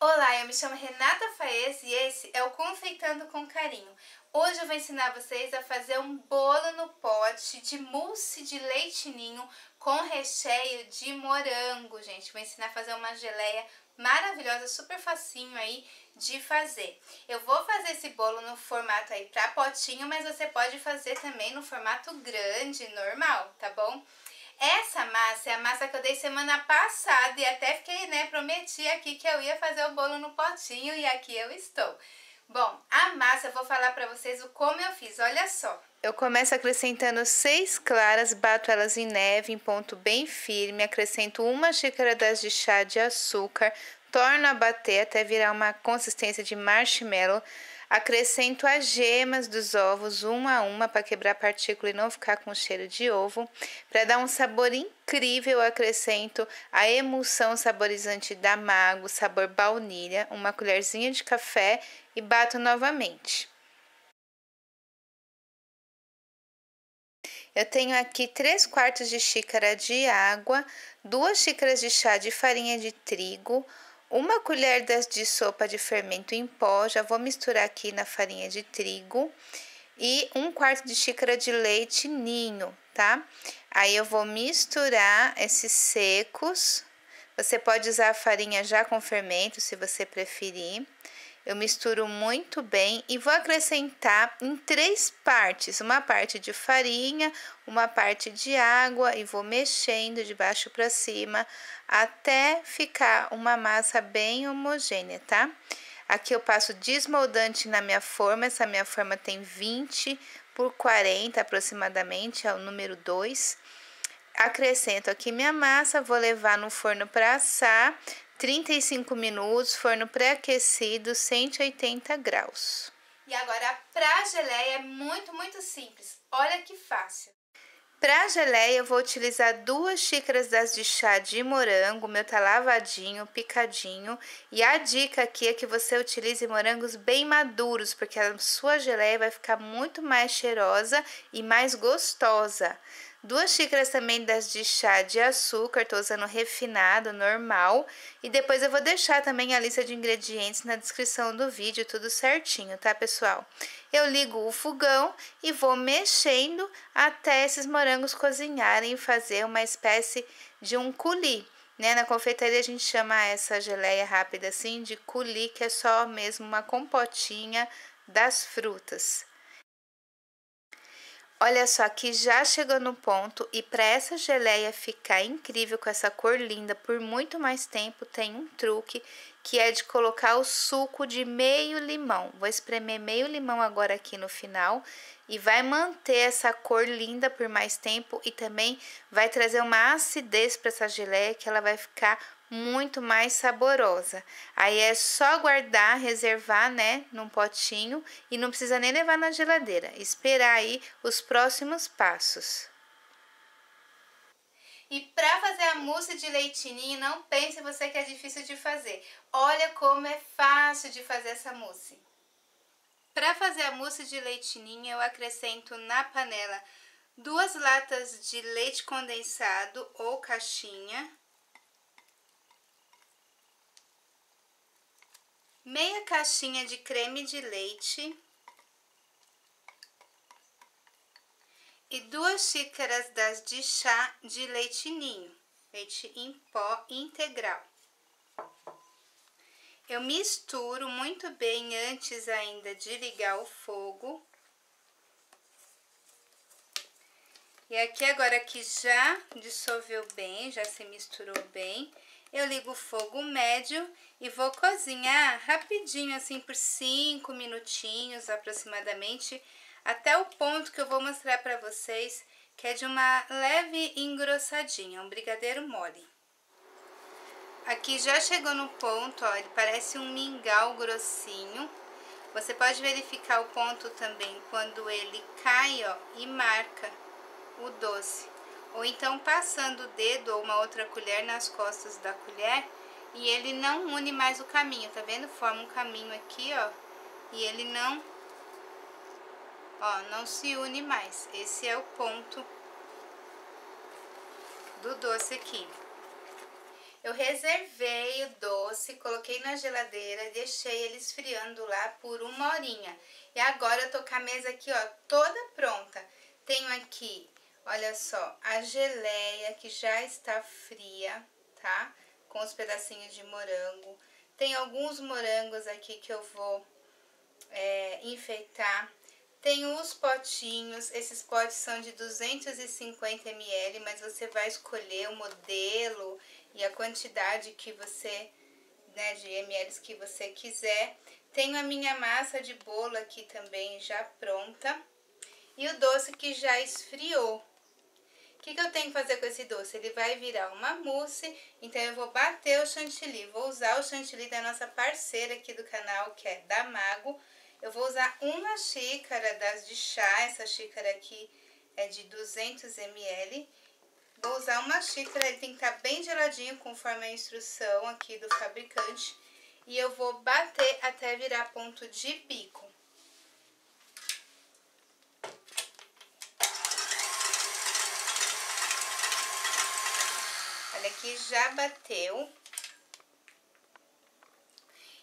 Olá, eu me chamo Renata Faes e esse é o Confeitando com Carinho. Hoje eu vou ensinar vocês a fazer um bolo no pote de mousse de leite ninho com recheio de morango, gente. Vou ensinar a fazer uma geleia maravilhosa, super facinho aí de fazer. Eu vou fazer esse bolo no formato aí para potinho, mas você pode fazer também no formato grande, normal, tá bom? Essa massa é a massa que eu dei semana passada e até fiquei, prometi aqui que eu ia fazer o bolo no potinho e aqui eu estou. Bom, a massa eu vou falar pra vocês como eu fiz, olha só. Eu começo acrescentando 6 claras, bato elas em neve em ponto bem firme, acrescento 1 xícara de chá de açúcar, torno a bater até virar uma consistência de marshmallow. Acrescento as gemas dos ovos uma a uma para quebrar a partícula e não ficar com cheiro de ovo. Para dar um sabor incrível, acrescento a emulsão saborizante da Mago, sabor baunilha, uma colherzinha de café e bato novamente. Eu tenho aqui 3/4 de xícara de água, 2 xícaras de chá de farinha de trigo, 1 colher de sopa de fermento em pó, já vou misturar aqui na farinha de trigo, e 1/4 de xícara de leite ninho, tá? Aí eu vou misturar esses secos. Você pode usar a farinha já com fermento, se você preferir. Eu misturo muito bem e vou acrescentar em 3 partes, uma parte de farinha, uma parte de água e vou mexendo de baixo para cima até ficar uma massa bem homogênea, tá? Aqui eu passo desmoldante na minha forma, essa minha forma tem 20 por 40 aproximadamente, é o número 2. Acrescento aqui minha massa, vou levar no forno para assar, 35 minutos, forno pré-aquecido, 180 graus. E agora, para a geleia é muito simples, olha que fácil. Para a geleia, eu vou utilizar 2 xícaras de chá de morango, o meu tá lavadinho, picadinho. E a dica aqui é que você utilize morangos bem maduros, porque a sua geleia vai ficar muito mais cheirosa e mais gostosa. 2 xícaras também de chá de açúcar, tô usando refinado, normal. E depois eu vou deixar também a lista de ingredientes na descrição do vídeo, tudo certinho, tá, pessoal? Eu ligo o fogão e vou mexendo até esses morangos cozinharem e fazer uma espécie de um coulis, né? Na confeitaria a gente chama essa geleia rápida assim de coulis, que é só mesmo uma compotinha das frutas. Olha só, que já chegou no ponto e para essa geleia ficar incrível com essa cor linda por muito mais tempo, tem um truque que é de colocar o suco de meio limão. Vou espremer meio limão agora aqui no final e vai manter essa cor linda por mais tempo e também vai trazer uma acidez para essa geleia que ela vai ficar muito mais saborosa. Aí é só guardar, reservar, né, num potinho e não precisa nem levar na geladeira. Esperar aí os próximos passos. E para fazer a mousse de leite ninho, não pense você que é difícil de fazer. Olha como é fácil de fazer essa mousse. Para fazer a mousse de leite ninho, eu acrescento na panela 2 latas de leite condensado ou caixinha, meia caixinha de creme de leite e 2 xícaras de chá de leite ninho, leite em pó integral. Eu misturo muito bem antes ainda de ligar o fogo. E aqui agora que já dissolveu bem, já se misturou bem, eu ligo o fogo médio e vou cozinhar rapidinho, assim por 5 minutinhos aproximadamente, até o ponto que eu vou mostrar para vocês, que é de uma leve engrossadinha, um brigadeiro mole. Aqui já chegou no ponto, ó, ele parece um mingau grossinho. Você pode verificar o ponto também quando ele cai, ó, e marca o doce, ou então passando o dedo ou uma outra colher nas costas da colher e ele não une mais o caminho, tá vendo? Forma um caminho aqui, ó, e ele não se une mais. Esse é o ponto do doce aqui. Eu reservei o doce, coloquei na geladeira e deixei ele esfriando lá por 1 horinha. E agora eu tô com a mesa aqui, ó, toda pronta. Tenho aqui, olha só, a geleia que já está fria, tá? Com os pedacinhos de morango. Tem alguns morangos aqui que eu vou enfeitar. Tem os potinhos, esses potes são de 250 ml, mas você vai escolher o modelo e a quantidade que você, né, de ml que você quiser. Tenho a minha massa de bolo aqui também já pronta e o doce que já esfriou. O que eu tenho que fazer com esse doce? Ele vai virar uma mousse, então eu vou bater o chantilly. Vou usar o chantilly da nossa parceira aqui do canal, que é da Mago. Eu vou usar 1 xícara das de chá, essa xícara aqui é de 200 ml. Vou usar 1 xícara, ele tem que estar bem geladinho, conforme a instrução aqui do fabricante. E eu vou bater até virar ponto de bico. Olha aqui, já bateu.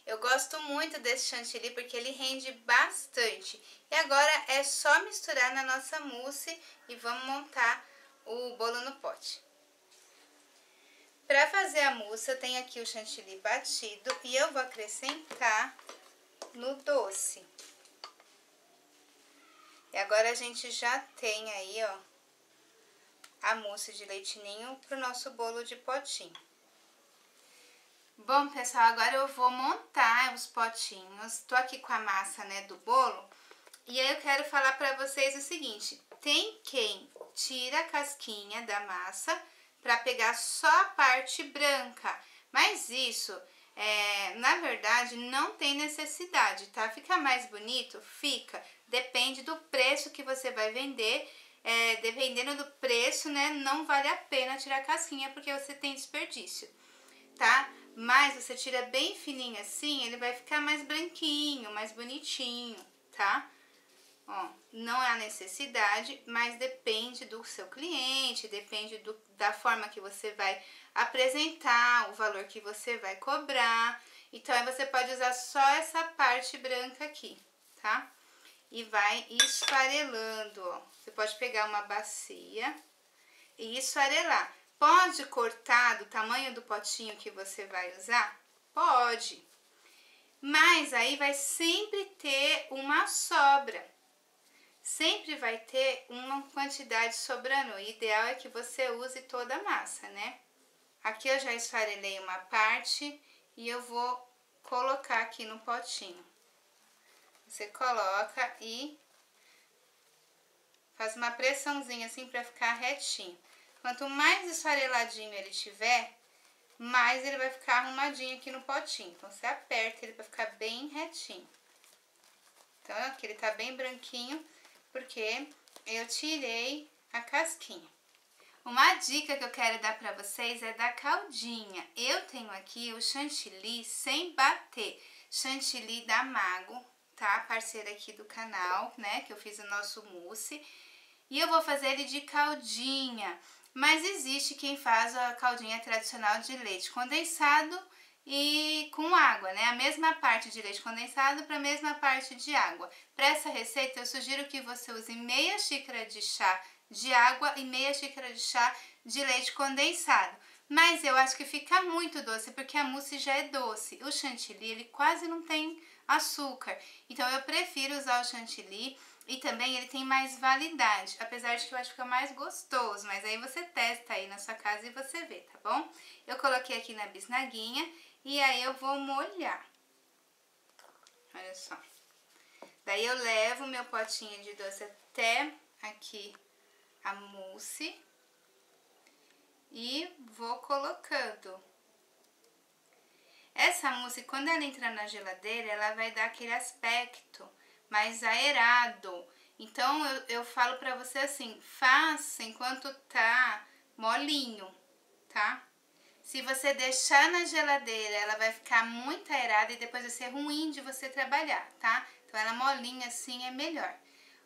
Eu gosto muito desse chantilly porque ele rende bastante. E agora é só misturar na nossa mousse e vamos montar o bolo no pote. Para fazer a mousse, eu tenho aqui o chantilly batido e eu vou acrescentar no doce. E agora a gente já tem aí, ó, a mousse de leite ninho para o nosso bolo de potinho. Bom, pessoal, agora eu vou montar os potinhos. Tô aqui com a massa, né, do bolo. E aí eu quero falar para vocês o seguinte: tem quem tira a casquinha da massa para pegar só a parte branca. Mas isso, na verdade, não tem necessidade, tá? Fica mais bonito? Fica. Depende do preço que você vai vender. Dependendo do preço, né, não vale a pena tirar a casquinha porque você tem desperdício, tá? Mas você tira bem fininho assim, ele vai ficar mais branquinho, mais bonitinho, tá? Ó, não é a necessidade, mas depende do seu cliente, depende da forma que você vai apresentar, o valor que você vai cobrar. Então, aí você pode usar só essa parte branca aqui, tá? E vai esfarelando, ó. Você pode pegar uma bacia e esfarelar. Pode cortar do tamanho do potinho que você vai usar? Pode. Mas aí vai sempre ter uma sobra. Sempre vai ter uma quantidade sobrando. O ideal é que você use toda a massa, né? Aqui eu já esfarelei uma parte e eu vou colocar aqui no potinho. Você coloca e faz uma pressãozinha assim para ficar retinho. Quanto mais esfareladinho ele tiver, mais ele vai ficar arrumadinho aqui no potinho. Então, você aperta ele para ficar bem retinho. Então, aqui ele tá bem branquinho, porque eu tirei a casquinha. Uma dica que eu quero dar para vocês é da caldinha. Eu tenho aqui o chantilly sem bater. Chantilly da Mago, tá? Parceira aqui do canal, né? Que eu fiz o nosso mousse. E eu vou fazer ele de caldinha. Mas existe quem faz a caldinha tradicional de leite condensado e com água, né? A mesma parte de leite condensado para a mesma parte de água. Para essa receita, eu sugiro que você use meia xícara de chá de água e meia xícara de chá de leite condensado. Mas eu acho que fica muito doce, porque a mousse já é doce. O chantilly, ele quase não tem açúcar. Então, eu prefiro usar o chantilly. E também ele tem mais validade, apesar de que eu acho que fica mais gostoso, mas aí você testa aí na sua casa e você vê, tá bom? Eu coloquei aqui na bisnaguinha e aí eu vou molhar. Olha só. Daí eu levo meu potinho de doce até aqui a mousse e vou colocando. Essa mousse, quando ela entrar na geladeira, ela vai dar aquele aspecto mais aerado. Então, eu falo pra você assim, faça enquanto tá molinho, tá? Se você deixar na geladeira, ela vai ficar muito aerada e depois vai ser ruim de você trabalhar, tá? Então, ela molinha assim é melhor.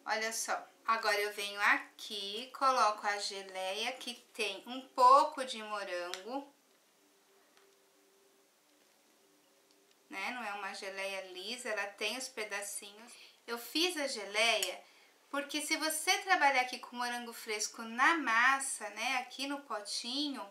Olha só, agora eu venho aqui, coloco a geleia que tem um pouco de morango. né? Não é uma geleia lisa, ela tem os pedacinhos. Eu fiz a geleia porque se você trabalhar aqui com morango fresco na massa, né, aqui no potinho,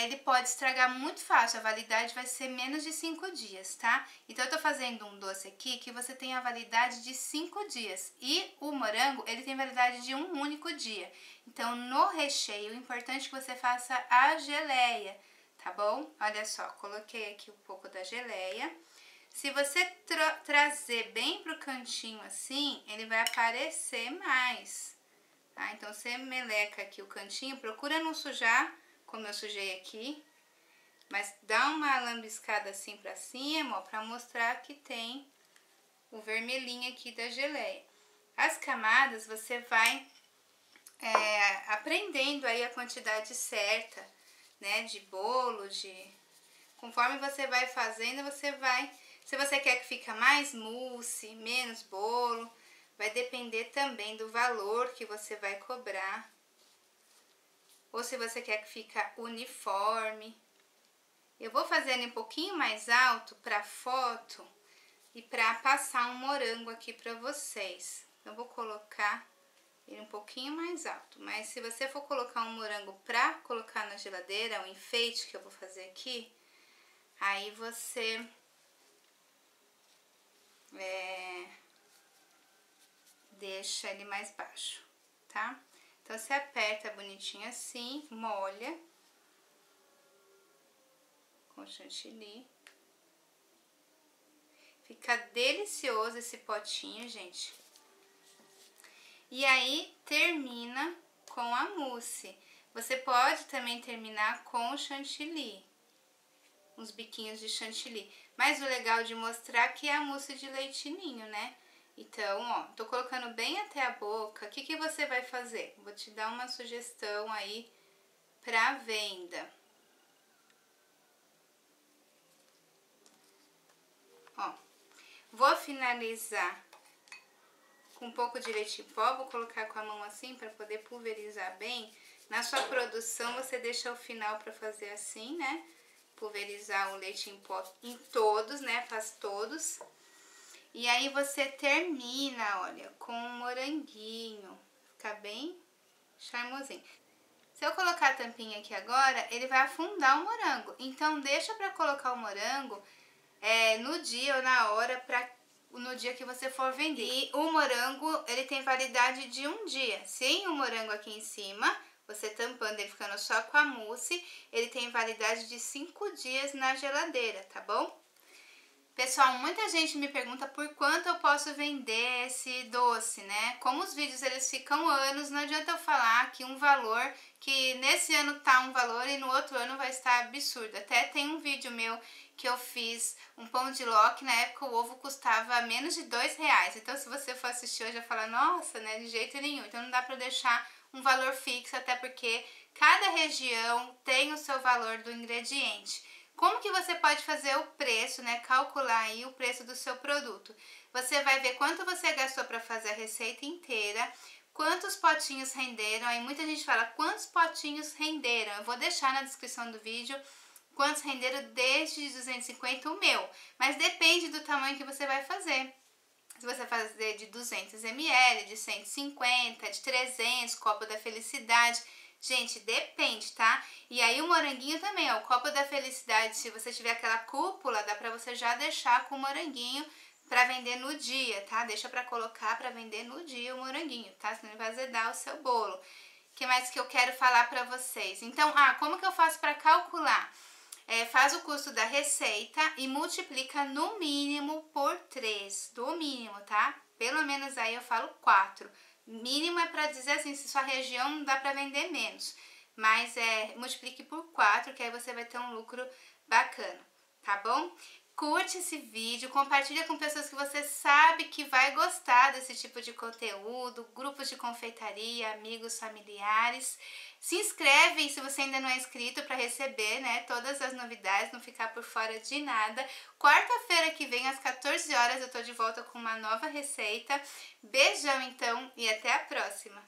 ele pode estragar muito fácil, a validade vai ser menos de 5 dias, tá? Então eu tô fazendo um doce aqui que você tem a validade de 5 dias e o morango, ele tem validade de um único dia. Então no recheio, o importante é que você faça a geleia, tá bom? Olha só, coloquei aqui um pouco da geleia. Se você trazer bem pro cantinho assim, ele vai aparecer mais, tá? Então você meleca aqui o cantinho, procura não sujar, como eu sujei aqui, mas dá uma lambiscada assim pra cima, ó, pra mostrar que tem o vermelhinho aqui da geleia. As camadas você vai aprendendo aí a quantidade certa, né, de bolo, conforme você vai fazendo, você vai, se você quer que fique mais mousse, menos bolo, vai depender também do valor que você vai cobrar. Ou se você quer que fique uniforme. Eu vou fazendo um pouquinho mais alto para foto e para passar um morango aqui para vocês. Eu vou colocar ele um pouquinho mais alto, mas se você for colocar um morango para colocar na geladeira, o enfeite que eu vou fazer aqui, aí você deixa ele mais baixo, tá? Então, você aperta bonitinho assim, molha com chantilly. Fica delicioso esse potinho, gente. E aí, termina com a mousse. Você pode também terminar com o chantilly, uns biquinhos de chantilly. Mas o legal de mostrar que é a mousse de leite ninho, né? Então, ó, tô colocando bem até a boca. O que que você vai fazer? Vou te dar uma sugestão aí pra venda. Ó, vou finalizar com um pouco de leite em pó. Vou colocar com a mão assim pra poder pulverizar bem. Na sua produção, você deixa o final pra fazer assim, né? Pulverizar o leite em pó em todos, né? Faz todos. E aí você termina, olha, com um moranguinho. Fica bem charmosinho. Se eu colocar a tampinha aqui agora, ele vai afundar o morango. Então deixa pra colocar o morango no dia ou na hora, no dia que você for vender. E o morango, ele tem validade de um dia. Sem o morango aqui em cima, você tampando ele ficando só com a mousse, ele tem validade de 5 dias na geladeira, tá bom? Pessoal, muita gente me pergunta por quanto eu posso vender esse doce, né? Como os vídeos eles ficam anos, não adianta eu falar que um valor, que nesse ano tá um valor e no outro ano vai estar absurdo. Até tem um vídeo meu que eu fiz um pão de ló, que na época o ovo custava menos de R$2. Então se você for assistir hoje, vai falar, nossa, né, de jeito nenhum. Então não dá pra deixar um valor fixo, até porque cada região tem o seu valor do ingrediente. Como que você pode fazer o preço, né? Calcular aí o preço do seu produto. Você vai ver quanto você gastou para fazer a receita inteira, quantos potinhos renderam. Aí muita gente fala, quantos potinhos renderam? Eu vou deixar na descrição do vídeo quantos renderam desde 250 o meu. Mas depende do tamanho que você vai fazer. Se você fazer de 200 ml, de 150, de 300, copo da felicidade... Gente, depende, tá? E aí o moranguinho também, ó, o copo da felicidade, se você tiver aquela cúpula, dá pra você já deixar com o moranguinho pra vender no dia, tá? Deixa pra colocar pra vender no dia o moranguinho, tá? Senão ele vai azedar o seu bolo. O que mais que eu quero falar pra vocês? Então, como que eu faço pra calcular? Faz o custo da receita e multiplica no mínimo por 3, do mínimo, tá? Pelo menos aí eu falo 4. Mínimo é para dizer assim, se sua região não dá para vender menos, mas multiplique por 4, que aí você vai ter um lucro bacana, tá bom? Curte esse vídeo, compartilha com pessoas que você sabe que vai gostar desse tipo de conteúdo, grupos de confeitaria, amigos, familiares. Se inscreve se você ainda não é inscrito para receber, né, todas as novidades, não ficar por fora de nada. Quarta-feira que vem, às 14 horas, eu tô de volta com uma nova receita. Beijão, então, e até a próxima!